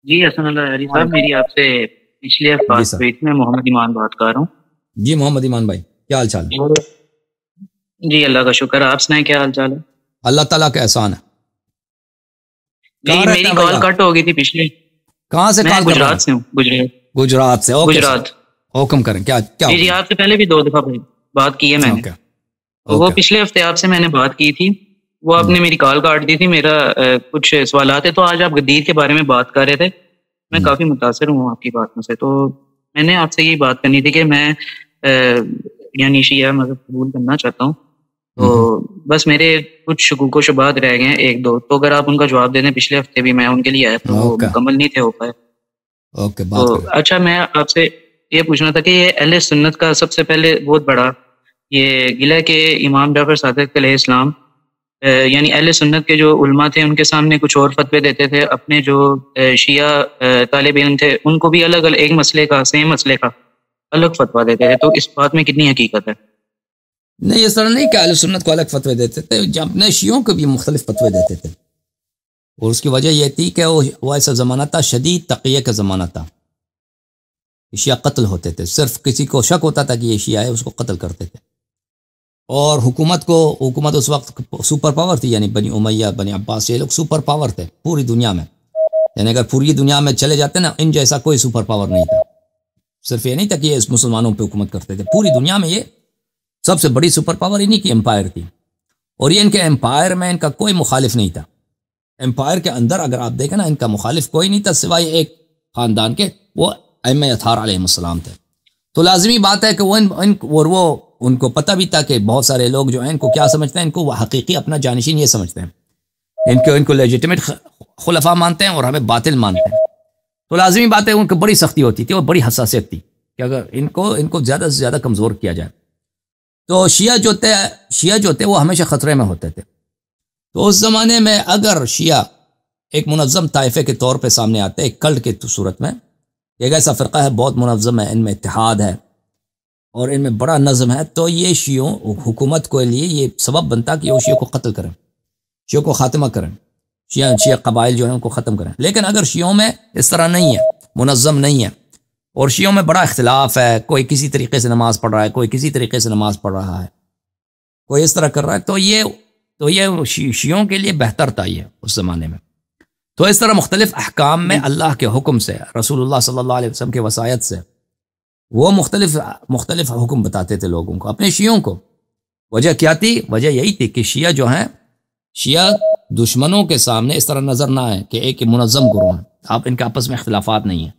جی حسن اللہ علی صاحب، میری آپ سے پچھلے ہفتے جی بات سر. ہوئی تھی. میں محمد ایمان بات کر رہا ہوں. جی محمد ایمان بھائی، کیا حال چال ہے؟ جی اللہ کا شکر. آپ سنائیں کیا حال چال ہے؟ اللہ تعالیٰ کا احسان ہے. جی کہاں رہتے میری ہیں بھائی کال آپ؟ کٹ ہو گئی تھی پچھلی. کہاں سے میں کال کر رہے ہیں؟ گجرات سے ہوں. گجرات سے. Okay sir, Gujarat. حکم کریں. کیا جی جی حکم؟ آپ سے پہلے بھی 2 دفعہ بات کی ہے میں نے. اوکے تو وہ اوکے. پچھلے ہفتے آپ سے میں نے بات کی تھی. وہ آپ نے میری کال کاٹ دی تھی. میرا کچھ سوالات ہے. تو آج آپ غدیر کے بارے میں بات کر رہے تھے. میں کافی متاثر ہوں آپ کی باتوں سے. تو میں نے آپ سے یہ بات کرنی تھی کہ میں یعنی شیعہ مذہب قبول کرنا چاہتا ہوں. تو بس میرے کچھ شکوک و شبہات رہ گئے ہیں 1-2. تو اگر آپ ان کا جواب دے دیں. پچھلے ہفتے بھی میں ان کے لیے آیا تو وہ اوکے مکمل نہیں تھے ہو پائے. اوکے، تو بات کریں. اچھا، میں آپ سے یہ پوچھنا تھا کہ یہ اہل سنت کا سب سے پہلے بہت بڑا یہ گلہ ہے کہ امام جعفر صادق علیہ السلام یعنی اہل سنت کے جو علماء تھے ان کے سامنے کچھ اور فتوے دیتے تھے. اپنے جو شیعہ طالب علم تھے ان کو بھی الگ الگ ایک مسئلے کا سیم مسئلے کا الگ فتویٰ دیتے تھے. تو اس بات میں کتنی حقیقت ہے؟ نہیں، اس طرح نہیں کہ اہل سنت کو الگ فتوے دیتے تھے. جب اپنے شیعوں کو بھی مختلف فتوے دیتے تھے، اور اس کی وجہ یہ تھی کہ وہ ایسا زمانہ تھا، شدید تقیہ کا زمانہ تھا. شیعہ قتل ہوتے تھے. صرف کسی کو شک ہوتا تھا کہ یہ شیعہ ہے، اس کو قتل کرتے تھے. اور حکومت اس وقت سپر پاور تھی. یعنی بنی امیہ، بنی عباس، یہ لوگ سپر پاور تھے پوری دنیا میں. یعنی اگر پوری دنیا میں چلے جاتے نا، ان جیسا کوئی سپر پاور نہیں تھا. صرف یہ نہیں تھا کہ یہ اس مسلمانوں پہ حکومت کرتے تھے. پوری دنیا میں یہ سب سے بڑی سپر پاور انہی کی امپائر تھی. اور یہ ان کے امپائر میں ان کا کوئی مخالف نہیں تھا. امپائر کے اندر اگر آپ دیکھیں نا، ان کا مخالف کوئی نہیں تھا سوائے ایک خاندان کے، وہ ائمہ اطہار علیہ السلام تھے. تو لازمی بات ہے کہ وہ ان کو پتہ بھی تھا کہ بہت سارے لوگ جو ہیں ان کو کیا سمجھتے ہیں، ان کو وہ حقیقی اپنا جانشین یہ سمجھتے ہیں، ان کو لیجیٹمیٹ خلفاء مانتے ہیں اور ہمیں باطل مانتے ہیں. تو لازمی بات ہے ان کو بڑی سختی ہوتی تھی اور بڑی حساسیت تھی کہ اگر ان کو زیادہ سے زیادہ کمزور کیا جائے. تو شیعہ جو تھے وہ ہمیشہ خطرے میں ہوتے تھے. تو اس زمانے میں اگر شیعہ ایک منظم طائفے کے طور پہ سامنے آتے، ایک کلٹ کے صورت میں، ایک ایسا فرقہ ہے بہت منظم ہے، ان میں اتحاد ہے اور ان میں بڑا نظم ہے، تو یہ شیعوں حکومت کے لیے یہ سبب بنتا کہ وہ شیعوں کو قتل کریں، شیعوں کو خاتمہ کریں، شیعہ قبائل جو ہیں ان کو ختم کریں. لیکن اگر شیعوں میں اس طرح نہیں ہے، منظم نہیں ہے، اور شیعوں میں بڑا اختلاف ہے، کوئی کسی طریقے سے نماز پڑھ رہا ہے، کوئی کسی طریقے سے نماز پڑھ رہا ہے، کوئی اس طرح کر رہا ہے، تو یہ شیعوں کے لیے بہتر تھا یہ اس زمانے میں. تو اس طرح مختلف احکام میں اللہ کے حکم سے، رسول اللہ صلی اللہ علیہ وسلم کے وصایت سے وہ مختلف حکم بتاتے تھے لوگوں کو، اپنے شیعوں کو. وجہ کیا تھی؟ وجہ یہی تھی کہ شیعہ دشمنوں کے سامنے اس طرح نظر نہ آئے کہ ایک منظم گروہ ہیں، آپ ان کے آپس میں اختلافات نہیں ہیں.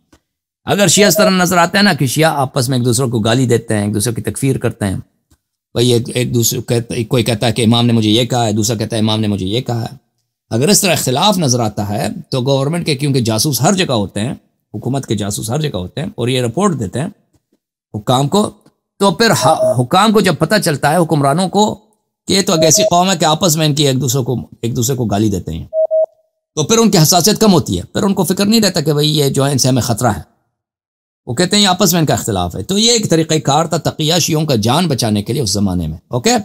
اگر شیعہ اس طرح نظر آتے ہیں نا کہ شیعہ آپس میں ایک دوسرے کو گالی دیتے ہیں، ایک دوسرے کی تکفیر کرتے ہیں، بھئی ایک دوسرے کوئی کہتا ہے کہ امام نے مجھے یہ کہا ہے، دوسرا کہتا ہے امام نے مجھے یہ کہا ہے. اگر اس طرح اختلاف نظر آتا ہے تو گورنمنٹ کے، کیونکہ جاسوس ہر جگہ ہوتے ہیں، حکومت کے جاسوس ہر جگہ ہوتے ہیں اور یہ رپورٹ دیتے ہیں حکام کو، تو پھر حکام کو جب پتہ چلتا ہے، حکمرانوں کو، کہ یہ تو ایک ایسی قوم ہے کہ آپس میں ان کی ایک دوسرے کو گالی دیتے ہیں، تو پھر ان کی حساسیت کم ہوتی ہے. پھر ان کو فکر نہیں رہتا کہ بھئی یہ جو ہے ان سے ہمیں خطرہ ہے، وہ کہتے ہیں آپس میں ان کا اختلاف ہے. تو یہ ایک طریقہ کار تھا تقیہ شیعوں کا جان بچانے کے لیے اس زمانے میں. اوکے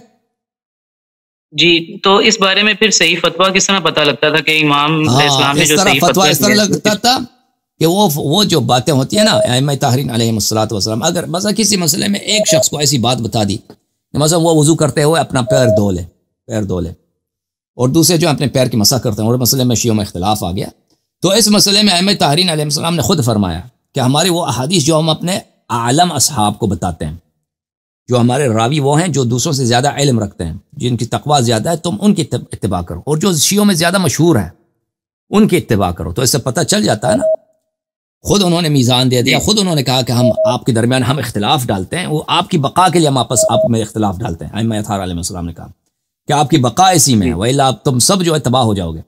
جی، تو اس بارے میں پھر صحیح فتویٰ کس طرح پتہ لگتا تھا کہ امام علیہ السلام نے جو صحیح فتویٰ اس طرح لگتا تھا کہ وہ جو باتیں ہوتی ہیں نا ائمہ طاہرین علیہ السلام، اگر مثلا کسی مسئلے میں ایک شخص کو ایسی بات بتا دی کہ مثلا وہ وضو کرتے ہوئے اپنا پیر دھو لے اور دوسرے جو اپنے پیر کی مسح کرتے ہیں، اور مسئلے میں شیعوں میں اختلاف آ گیا، تو اس مسئلے میں ائمہ طاہرین علیہ السلام نے خود فرمایا کہ ہماری وہ احادیث جو ہم اپنے عالم اصحاب کو بتاتے ہیں، جو ہمارے راوی وہ ہیں جو دوسروں سے زیادہ علم رکھتے ہیں، جن کی تقویٰ زیادہ ہے، تم ان کی اتباع کرو، اور جو شیعوں میں زیادہ مشہور ہے ان کی اتباع کرو. تو اس سے پتہ چل جاتا ہے نا. خود انہوں نے میزان دے دیا، خود انہوں نے کہا کہ ہم آپ کے درمیان ہم اختلاف ڈالتے ہیں، وہ آپ کی بقا کے لیے ہم آپ میں اختلاف ڈالتے ہیں. ائمہ اطہار علیہ السلام نے کہا کہ آپ کی بقا اسی میں ہے، وإلا تم سب جو ہے تباہ ہو جاؤ گے.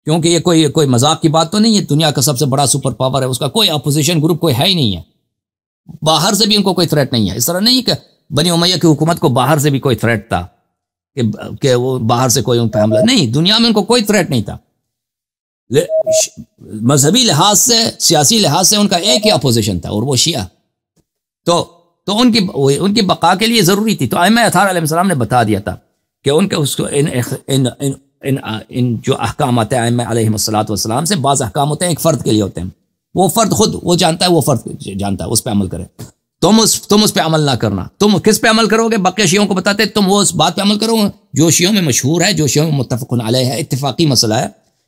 کیونکہ یہ کوئی مذاق کی بات تو نہیں ہے، دنیا کا سب سے بڑا سپر پاور ہے، اس کا کوئی اپوزیشن گروپ کوئی ہے ہی نہیں ہے، باہر سے بھی ان کو کوئی تھریٹ نہیں ہے. اس طرح نہیں کہ بنی امیہ کی حکومت کو باہر سے بھی کوئی تھریٹ تھا کہ وہ باہر سے کوئی ان پہ حملہ، نہیں، دنیا میں ان کو کوئی تھریٹ نہیں تھا. مذہبی لحاظ سے، سیاسی لحاظ سے ان کا ایک ہی اپوزیشن تھا اور وہ شیعہ. تو ان کی بقا کے لیے ضروری تھی. تو ائمہ اطہار علیہ السلام نے بتا دیا تھا کہ ان کے اس کو ان جو احکامات ہیں ائمہ علیہ السلام سے، بعض احکام ہوتے ہیں ایک فرد کے لیے ہوتے ہیں، وہ فرد خود وہ جانتا ہے، وہ فرد جانتا ہے، اس پہ عمل کرے. تم اس پہ عمل نہ کرنا. تم کس پہ عمل کرو گے؟ بقیہ شیعوں کو بتاتے تم وہ اس بات پہ عمل کرو جو شیعوں میں مشہور ہے، جو شیعوں میں متفق علیہ ہے، اتفاقی مسئلہ ہے،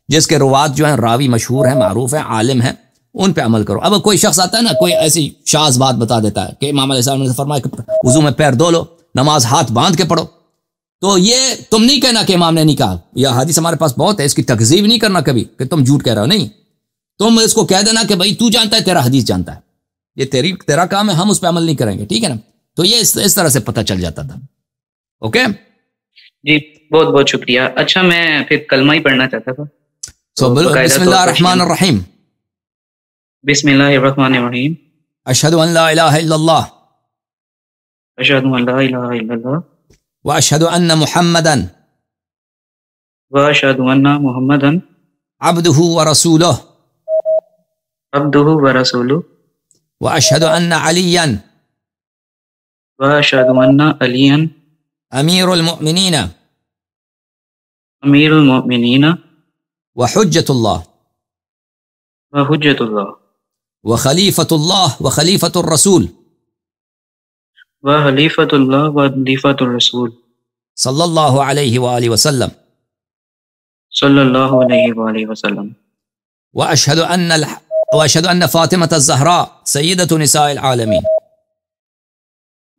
جس کے روات جو ہیں راوی مشہور ہیں، معروف ہیں، عالم ہیں، ان پہ عمل کرو. اب کوئی شخص آتا ہے نا، کوئی ایسی شاذ بات بتا دیتا ہے کہ امام علیہ السلام نے فرمایا کہ وضو میں پیر دھو لو، نماز ہاتھ باندھ کے پڑھو، تو یہ تم نہیں کہنا کہ امام نے نہیں کہا. یہ حدیث ہمارے پاس بہت ہے، اس کی تکذیب نہیں کرنا کبھی کہ تم جھوٹ کہہ رہے ہو. نہیں، تم اس کو کہہ دینا کہ بھائی تو جانتا ہے، تیرا حدیث جانتا ہے، یہ تیرا کام ہے، ہم اس پہ عمل نہیں کریں گے. ٹھیک ہے نا؟ تو یہ اس طرح سے پتہ چل جاتا تھا. اوکے جی، بہت بہت شکریہ. اچھا میں پھر کلمہ ہی پڑھنا چاہتا تھا. بسم اللہ الرحمن الرحیم. بسم اللہ الرحمن الرحیم. اشہد ان لا الہ الا اللہ اشہد ان لا الہ الا اللہ واشہد ان محمدا واشہد ان محمدا عبدہ ورسولہ عبدہ ورسولہ واشہد ان علیا واشہد ان علیا امیر المؤمنین امیر المؤمنین وحجۃ اللہ وحجۃ اللہ وخلیفۃ اللہ وخلیفۃ الرسول وخلیفۃ اللہ وخلیفۃ الرسول صلی اللہ علیہ وآلہ وسلم صلی اللہ علیہ وآلہ وسلم. واشهد ان فاطمة الزہراء سیدۃ نساء العالمین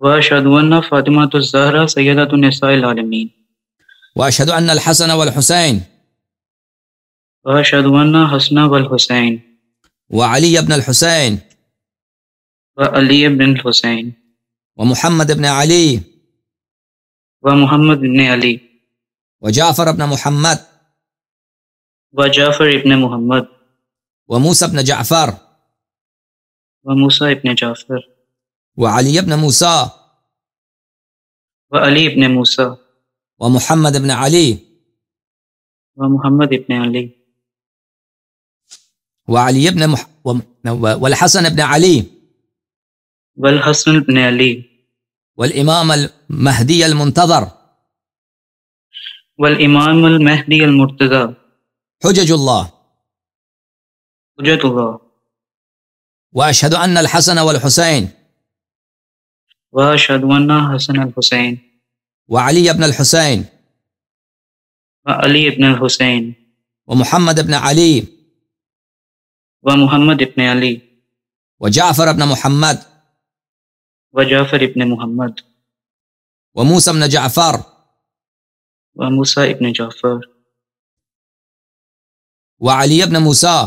واشہد ان فاطمۃ الزہراء سیدۃ نساء العالمین واشهد ان الحسن والحسین واشہد ان حسن والحسین وعلی ابن الحسین وعلی ابن الحسین ومحمد ابن علی ومحمد ابن علی وجعفر ابن محمد وجعفر ابن محمد وموسى ابن جعفر وموسى ابن جعفر وعلی ابن موسى وعلی ابن موسى ومحمد ابن علی ومحمد ابن علی وعلی ابن والحسن ابن علی والحسن ابن علی والامام المہدی المنتظر والامام المہدی المرتضی حجج اللہ حجت اللہ واشهد ان الحسن والحسین واشہد ان حسن الحسین وعلی ابن الحسین وعلی ابن الحسین ومحمد ابن علی ومحمد ابن علی وجعفر ابن محمد وجعفر ابن محمد وموسى ابن جعفر وموسى ابن جعفر وعلی ابن موسى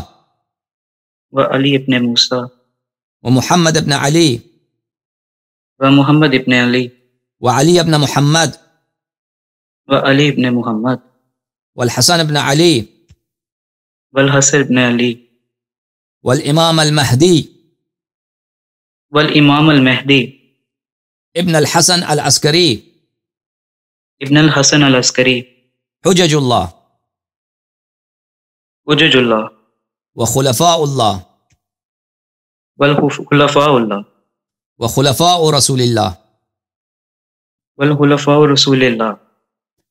وعلی ابن موسى ومحمد ابن علی ومحمد ابن علی وعلی ابن محمد وعلی ابن محمد والحسن ابن علی والحسن ابن علی والامام المہدی والامام المہدی ابن الحسن العسکری ابن الحسن العسکری حجج اللہ حجج اللہ وخلفاء اللہ والخلفاء اللہ وخلفاء رسول اللہ والخلفاء رسول اللہ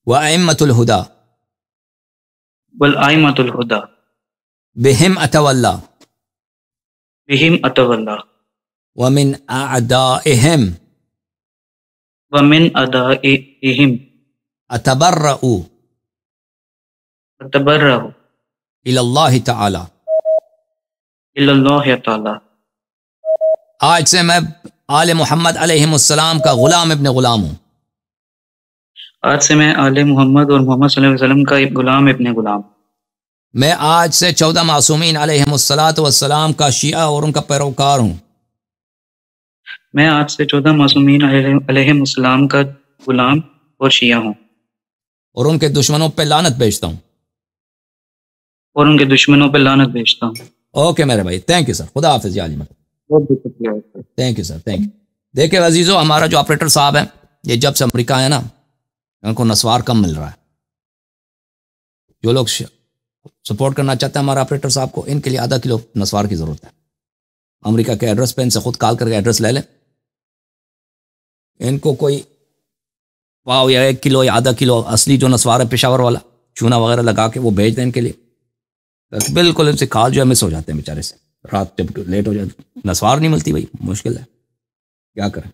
وأئمة الہدی والائمۃ الہدی بہم اتولی بہم اتولی ومن اعدائہم ومن اعدائہم اتبرأ اتبرأ الی اللہ تعالی. الی اللہ تعالی. آج سے میں آل محمد علیہ السلام کا غلام ابن غلام ہوں. آج سے میں آل محمد اور محمد صلی اللہ علیہ وسلم کا غلام ابن غلام. میں آج سے 14 معصومین علیہ السلام کا شیعہ اور ان کا پیروکار ہوں. میں آج سے 14 معصومین علیہ السلام کا غلام اور شیعہ ہوں. اور ان کے دشمنوں پہ لعنت بھیجتا ہوں. اور ان کے دشمنوں پہ لعنت بھیجتا ہوں. اوکے میرے بھائی، تھینک یو سر. خدا حافظ. علی مت. بہت بہت شکریہ. Thank you sir. Thank you. دیکھیں عزیزو، ہمارا جو آپریٹر صاحب ہے، یہ جب سے امریکہ آیا نا، ان کو نسوار کم مل رہا ہے. جو لوگ سپورٹ کرنا چاہتے ہیں ہمارا آپریٹر صاحب کو، ان کے لیے آدھا کلو نسوار کی ضرورت ہے. امریکہ کے ایڈریس پہ ان سے خود کال کر کے ایڈریس لے لیں. ان کو کوئی پاؤ یا 1 کلو یا آدھا کلو اصلی جو نسوار ہے پشاور والا، چونا وغیرہ لگا کے وہ بھیج دیں ان کے لیے. بالکل ان سے کال جو ہے مس ہو جاتے ہیں بیچارے سے. رات جب لیٹ ہو جائے نسوار نہیں ملتی بھائی، مشکل ہے، کیا کریں.